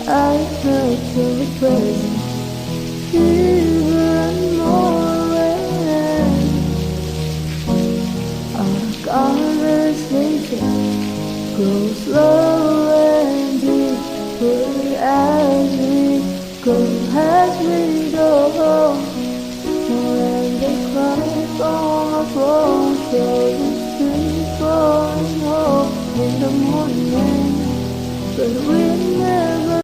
I heard your presence even more when our conversation grows slow and deeper as we go, as we go. When the clouds on the floor show the streets going home in the morning, but we